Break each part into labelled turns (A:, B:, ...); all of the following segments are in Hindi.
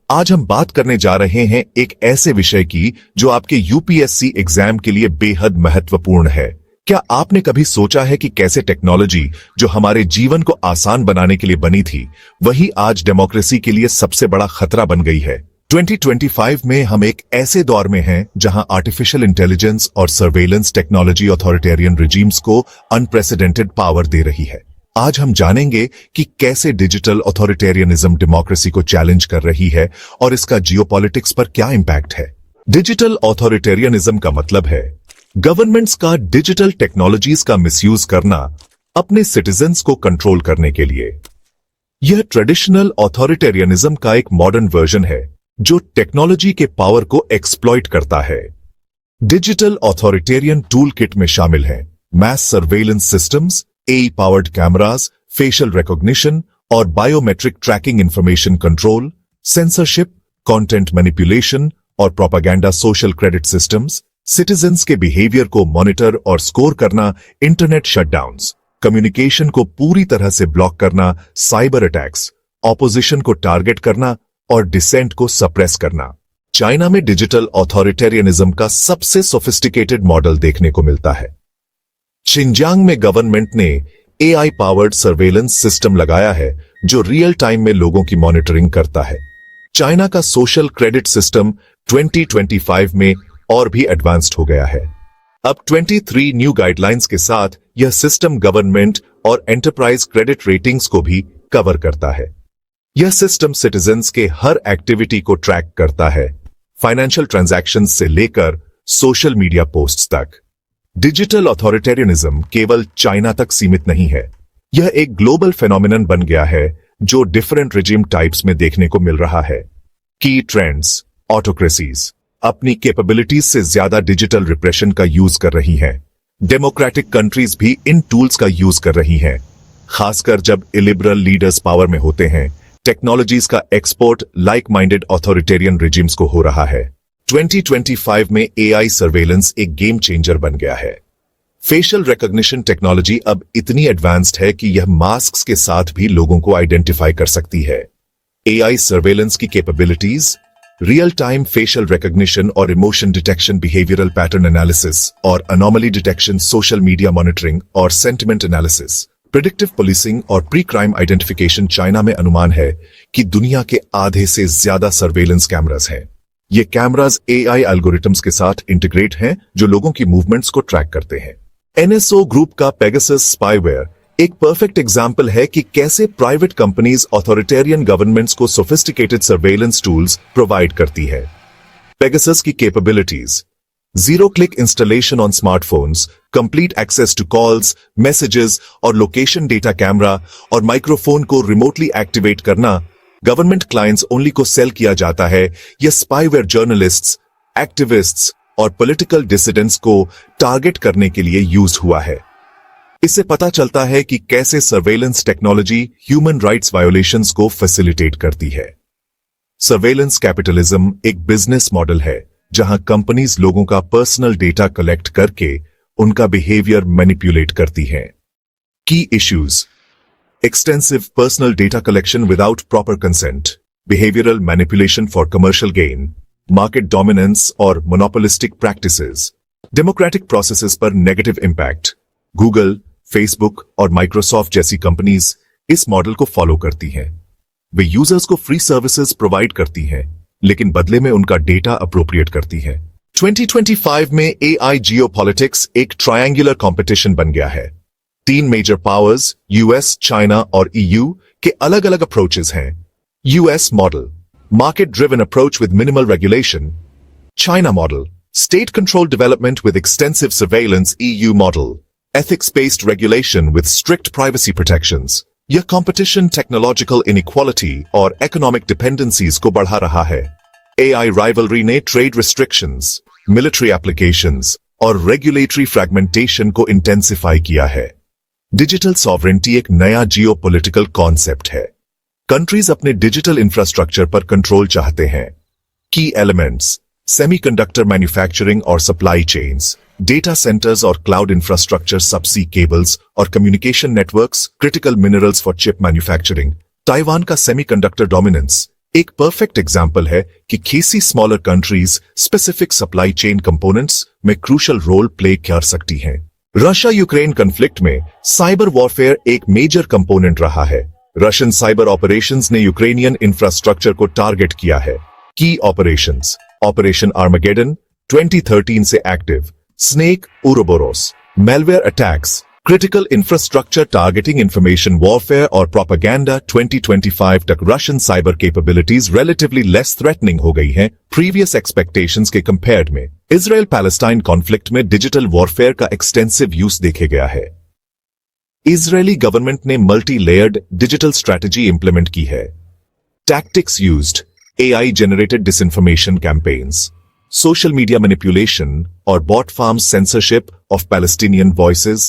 A: आज हम बात करने जा रहे हैं एक ऐसे विषय की जो आपके यूपीएससी एग्जाम के लिए बेहद महत्वपूर्ण है। क्या आपने कभी सोचा है कि कैसे टेक्नोलॉजी जो हमारे जीवन को आसान बनाने के लिए बनी थी, वही आज डेमोक्रेसी के लिए सबसे बड़ा खतरा बन गई है। 2025 में हम एक ऐसे दौर में हैं जहां आर्टिफिशियल इंटेलिजेंस और सर्वेलेंस टेक्नोलॉजी ऑथोरिटेरियन रिजीम्स को अनप्रेसिडेंटेड पावर दे रही है। आज हम जानेंगे कि कैसे डिजिटल ऑथोरिटेरियनिज्म डेमोक्रेसी को चैलेंज कर रही है और इसका जियोपॉलिटिक्स पर क्या इंपैक्ट है। डिजिटल ऑथोरिटेरियनिज्म का मतलब है गवर्नमेंट्स का डिजिटल टेक्नोलॉजीज का मिसयूज करना अपने सिटीजन्स को कंट्रोल करने के लिए। यह ट्रेडिशनल ऑथोरिटेरियनिज्म का एक मॉडर्न वर्जन है जो टेक्नोलॉजी के पावर को एक्सप्लॉइट करता है। डिजिटल ऑथोरिटेरियन टूल किट में शामिल हैं mass surveillance systems, AI powered cameras, facial recognition और biometric tracking information control, censorship, content manipulation और propaganda, social credit systems, citizens के बिहेवियर को मॉनिटर और स्कोर करना, इंटरनेट शटडाउन्स, कम्युनिकेशन को पूरी तरह से ब्लॉक करना, साइबर अटैक्स, ऑपोजिशन को टारगेट करना और डिसेंट को सप्रेस करना। चाइना में डिजिटल ऑथोरिटेरियनिज्म का सबसे सोफिस्टिकेटेड मॉडल देखने को मिलता है। शिनजियांग में गवर्नमेंट ने AI पावर्ड सर्वेलेंस सिस्टम लगाया है जो रियल टाइम में लोगों की मॉनिटरिंग करता है। चाइना का सोशल क्रेडिट सिस्टम 2025 में और भी एडवांस्ड हो गया है। अब 23 न्यू गाइडलाइंस के साथ यह सिस्टम गवर्नमेंट और एंटरप्राइज क्रेडिट रेटिंग्स को भी कवर करता है। यह सिस्टम सिटीजन्स के हर एक्टिविटी को ट्रैक करता है, फाइनेंशियल ट्रांजैक्शंस से लेकर सोशल मीडिया पोस्ट्स तक। डिजिटल ऑथोरिटेरियनिज्म केवल चाइना तक सीमित नहीं है, यह एक ग्लोबल फेनोमेनन बन गया है जो डिफरेंट रिजिम टाइप्स में देखने को मिल रहा है। की ट्रेंड्स, ऑटोक्रेसीज अपनी कैपेबिलिटीज से ज्यादा डिजिटल रिप्रेशन का यूज कर रही हैं। डेमोक्रेटिक कंट्रीज भी इन टूल्स का यूज कर रही हैं, खासकर जब इलिबरल लीडर्स पावर में होते हैं। टेक्नोलॉजीज का export like minded authoritarian regimes को हो रहा है। 2025 में AI सर्वेलेंस एक गेम चेंजर बन गया है। फेशियल रिकॉग्निशन टेक्नोलॉजी अब इतनी एडवांस्ड है कि यह मास्क्स के साथ भी लोगों को आइडेंटिफाई कर सकती है। AI सर्वेलेंस की capabilities real time facial recognition और emotion detection, behavioural pattern analysis और anomaly detection, social media monitoring और सेंटिमेंट एनालिसिस, प्रिडिक्टिव पुलिसिंग और प्री क्राइम आइडेंटिफिकेशन। चाइना में अनुमान है कि दुनिया के आधे से ज्यादा सर्वेलेंस कैमरास हैं। ये कैमरास AI एल्गोरिथम्स के साथ इंटीग्रेट हैं जो लोगों की मूवमेंट्स को ट्रैक करते हैं। NSO ग्रुप का पेगासस स्पाईवेयर एक परफेक्ट एग्जाम्पल है कि कैसे प्राइवेट कंपनीज ऑथोरिटेरियन गवर्नमेंट्स को सोफिस्टिकेटेड सर्वेलेंस टूल्स प्रोवाइड करती है। पेगासस की capabilities: zero click installation on smartphones, complete access to calls, messages और लोकेशन डेटा, कैमरा और माइक्रोफोन को रिमोटली एक्टिवेट करना। गवर्नमेंट क्लाइंट्स ओनली को सेल किया जाता है। यह स्पाईवेयर जर्नलिस्ट्स, एक्टिविस्ट्स और पॉलिटिकल डिसिडेंट्स को टारगेट करने के लिए यूज हुआ है। इससे पता चलता है कि कैसे surveillance technology human rights violations को फैसिलिटेट करती है। सर्वेलेंस कैपिटलिज्म एक बिजनेस मॉडल है जहां कंपनीज लोगों का पर्सनल डेटा कलेक्ट करके उनका बिहेवियर मैनिपुलेट करती हैं। की issues: extensive personal data collection without proper consent, behavioral manipulation for commercial gain, market dominance और monopolistic practices, democratic processes पर negative impact। Google, Facebook और Microsoft जैसी कंपनीज इस मॉडल को फॉलो करती हैं। वे यूजर्स को फ्री सर्विसेज प्रोवाइड करती हैं, लेकिन बदले में उनका डेटा अप्रोप्रिएट करती हैं। 2025 में AI जियोपॉलिटिक्स एक ट्रायंगुलर कंपटीशन बन गया है। 3 मेजर पावर्स US, चाइना और EU के अलग अलग अप्रोचेस हैं। US model, market driven approach with minimal regulation. China model, state control development with extensive surveillance. EU model, ethics based regulation with strict privacy protections. यह कंपटीशन टेक्नोलॉजिकल इनइक्वालिटी और इकोनॉमिक डिपेंडेंसीज को बढ़ा रहा है। AI राइवलरी ने ट्रेड रिस्ट्रिक्शंस, मिलिट्री एप्लीकेशंस और रेगुलेटरी फ्रैगमेंटेशन को इंटेंसिफाई किया है। डिजिटल सॉवरेंटी एक नया जियोपॉलिटिकल कॉन्सेप्ट है। कंट्रीज अपने डिजिटल इंफ्रास्ट्रक्चर पर कंट्रोल चाहते हैं। की एलिमेंट्स: सेमीकंडक्टर मैन्युफैक्चरिंग और सप्लाई चेन्स, डेटा सेंटर्स और क्लाउड इंफ्रास्ट्रक्चर, सबसी केबल्स और communication networks, critical minerals for chip manufacturing. Taiwan का सेमीकंडक्टर डोमिनेंस एक परफेक्ट एग्जाम्पल है कि कैसी smaller countries specific supply chain components में क्रूशल रोल प्ले कर सकती हैं। रशिया यूक्रेन कॉन्फ्लिक्ट में साइबर वॉरफेयर एक मेजर कंपोनेंट रहा है। रशियन साइबर ऑपरेशंस ने यूक्रेनियन इंफ्रास्ट्रक्चर को टारगेट किया है। की ऑपरेशंस: ऑपरेशन आर्मागेडन 2013 से active, snake, Ouroboros. Malware attacks, critical infrastructure targeting, information warfare और प्रोपेगेंडा। 2025 तक Russian cyber capabilities relatively less threatening हो गई हैं प्रीवियस एक्सपेक्टेशंस के कंपेयर्ड में। इजराइल पैलेस्टाइन कॉन्फ्लिक्ट में डिजिटल वॉरफेयर का एक्सटेंसिव यूज देखे गया है। इजरायली गवर्नमेंट ने multi layered digital strategy implement की है। Tactics used: AI generated disinformation campaigns, social media manipulation और bot farms, censorship of Palestinian voices,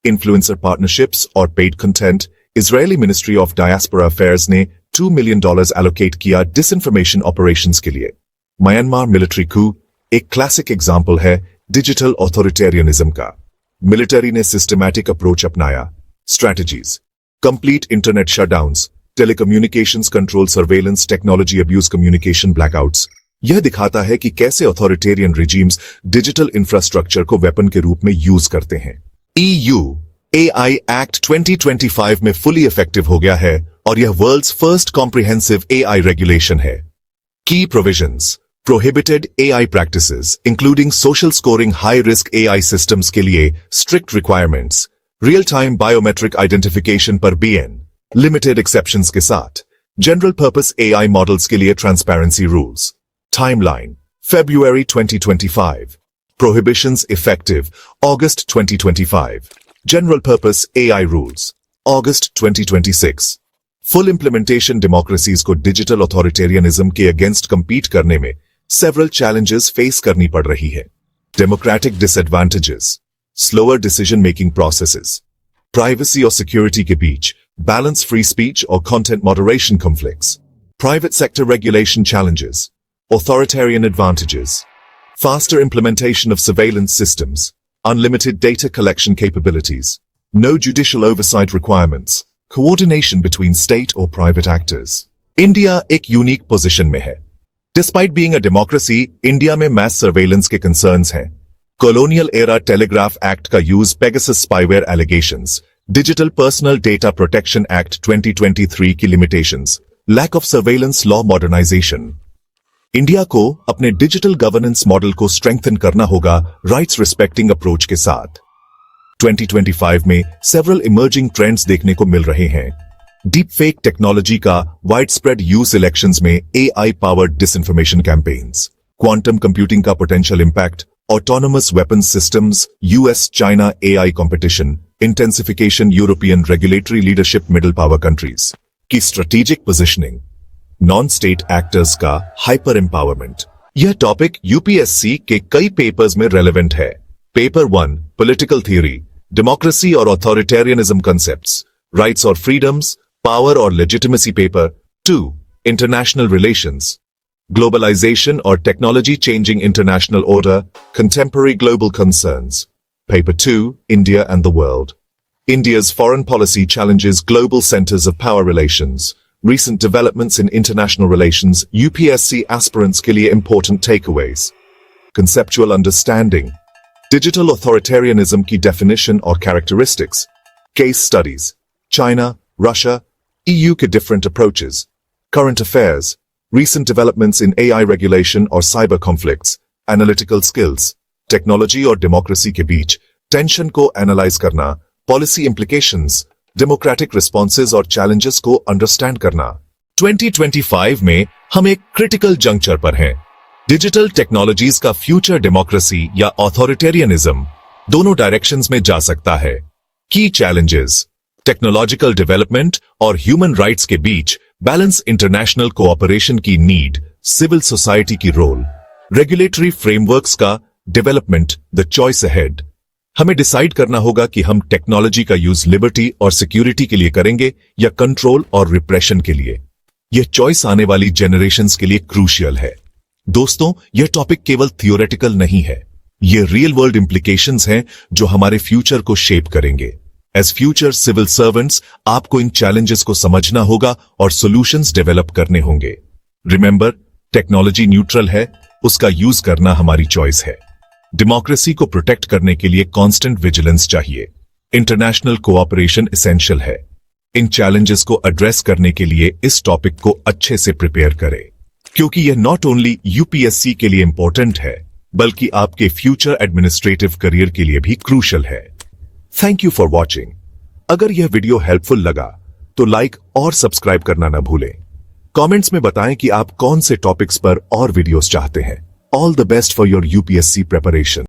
A: influencer partnerships और paid content। Israeli Ministry of Diaspora Affairs ने $2 million allocate किया disinformation operations के लिए। म्यांमार मिलिट्री coup एक क्लासिक एग्जाम्पल है डिजिटल ऑथोरिटेरियनिज्म का। मिलिट्री ने सिस्टमैटिक अप्रोच अपनाया। Strategies: complete internet shutdowns, telecommunications control, surveillance, technology abuse, communication blackouts. यह दिखाता है कि कैसे ऑथोरिटेरियन रिजीम्स डिजिटल इंफ्रास्ट्रक्चर को वेपन के रूप में यूज करते हैं। EU AI एक्ट 2025 में फुली इफेक्टिव हो गया है और यह world's first comprehensive AI regulation है। Key provisions: prohibited AI practices including social scoring, high risk AI systems के लिए strict requirements, real time biometric identification पर BN, लिमिटेड एक्सेप्शंस के साथ, जनरल पर्पस AI मॉडल्स के लिए transparency rules. Timeline: February 2025, prohibitions effective August 2025, general purpose AI rules August 2026। Full implementation: democracies को डिजिटल ऑथोरिटेरियनिज्म के अगेंस्ट कंपीट करने में सेवरल चैलेंजेस फेस करनी पड़ रही है। Democratic disadvantages: slower decision making processes, privacy और सिक्योरिटी के बीच balance, free speech or content moderation conflicts, private sector regulation challenges, authoritarian advantages, faster implementation of surveillance systems, unlimited data collection capabilities, no judicial oversight requirements, coordination between state or private actors. India एक unique position में है। Despite being a democracy, India में mass surveillance के concerns हैं। Colonial era Telegraph Act का use, Pegasus spyware allegations, Digital Personal Data Protection Act 2023 की limitations, lack of surveillance law, modernisation. India को अपने डिजिटल गवर्नेंस मॉडल को स्ट्रेंथन करना होगा राइट्स रिस्पेक्टिंग अप्रोच के साथ। 2025 में सेवरल इमर्जिंग ट्रेंड्स देखने को मिल रहे हैं। डीप फेक टेक्नोलॉजी का वाइड स्प्रेड यूज, इलेक्शंस में AI powered disinformation campaigns, quantum computing का potential impact, autonomous weapons systems, US China AI competition, intensification, European regulatory leadership, middle power countries की strategic positioning, non state actors का हाइपर एम्पावरमेंट। यह टॉपिक UPSC के कई पेपर्स में रेलेवेंट है। पेपर 1 पॉलिटिकल थ्योरी, डेमोक्रेसी और ऑथोरिटेरियनिज्म कंसेप्ट्स, राइट्स और फ्रीडम्स, पावर और legitimacy. Paper 2 international relations, globalisation और technology changing international order, contemporary global concerns. Paper 2, India and the World. India's foreign policy challenges global centers of power relations. Recent developments in international relations, UPSC aspirants के लिए important takeaways. Conceptual understanding. Digital authoritarianism की definition और characteristics. Case studies. China, Russia, EU के different approaches. Current affairs. Recent developments in AI regulation or cyber conflicts. Analytical skills. Technology और डेमोक्रेसी के बीच टेंशन को एनालाइज करना, पॉलिसी इंप्लीकेशंस, डेमोक्रेटिक रिस्पॉन्सेज और चैलेंजेस को अंडरस्टैंड करना। 2025 में हम एक क्रिटिकल जंक्चर पर हैं। डिजिटल टेक्नोलॉजीज का फ्यूचर डेमोक्रेसी या ऑथोरिटेरियनिज्म दोनों डायरेक्शंस में जा सकता है। की चैलेंजेस: टेक्नोलॉजिकल डेवलपमेंट और ह्यूमन राइट्स के बीच बैलेंस, इंटरनेशनल कोऑपरेशन की नीड, सिविल सोसाइटी की रोल, रेगुलेटरी फ्रेमवर्क्स का डेवलपमेंट, द चॉइस अहेड। हमें डिसाइड करना होगा कि हम टेक्नोलॉजी का यूज लिबर्टी और सिक्योरिटी के लिए करेंगे या कंट्रोल और रिप्रेशन के लिए। यह चॉइस आने वाली जनरेशंस के लिए क्रूशियल है। दोस्तों, यह टॉपिक केवल थियोरेटिकल नहीं है, ये रियल वर्ल्ड इंप्लीकेशंस हैं जो हमारे फ्यूचर को शेप करेंगे। एज फ्यूचर सिविल सर्वेंट्स, आपको इन चैलेंजेस को समझना होगा और सॉल्यूशंस डेवलप करने होंगे। रिमेंबर, टेक्नोलॉजी न्यूट्रल है, उसका यूज करना हमारी चॉइस है। डेमोक्रेसी को प्रोटेक्ट करने के लिए कांस्टेंट विजिलेंस चाहिए। इंटरनेशनल कोऑपरेशन एसेंशियल है। इन चैलेंजेस को एड्रेस करने के लिए इस टॉपिक को अच्छे से प्रिपेयर करें, क्योंकि यह नॉट ओनली यूपीएससी के लिए इंपॉर्टेंट है, बल्कि आपके फ्यूचर एडमिनिस्ट्रेटिव करियर के लिए भी क्रूशल है। Thank you for watching. अगर यह वीडियो हेल्पफुल लगा तो लाइक और सब्सक्राइब करना न भूलें। कमेंट्स में बताएं कि आप कौन से टॉपिक्स पर और वीडियोस चाहते हैं। All the best for your UPSC preparation.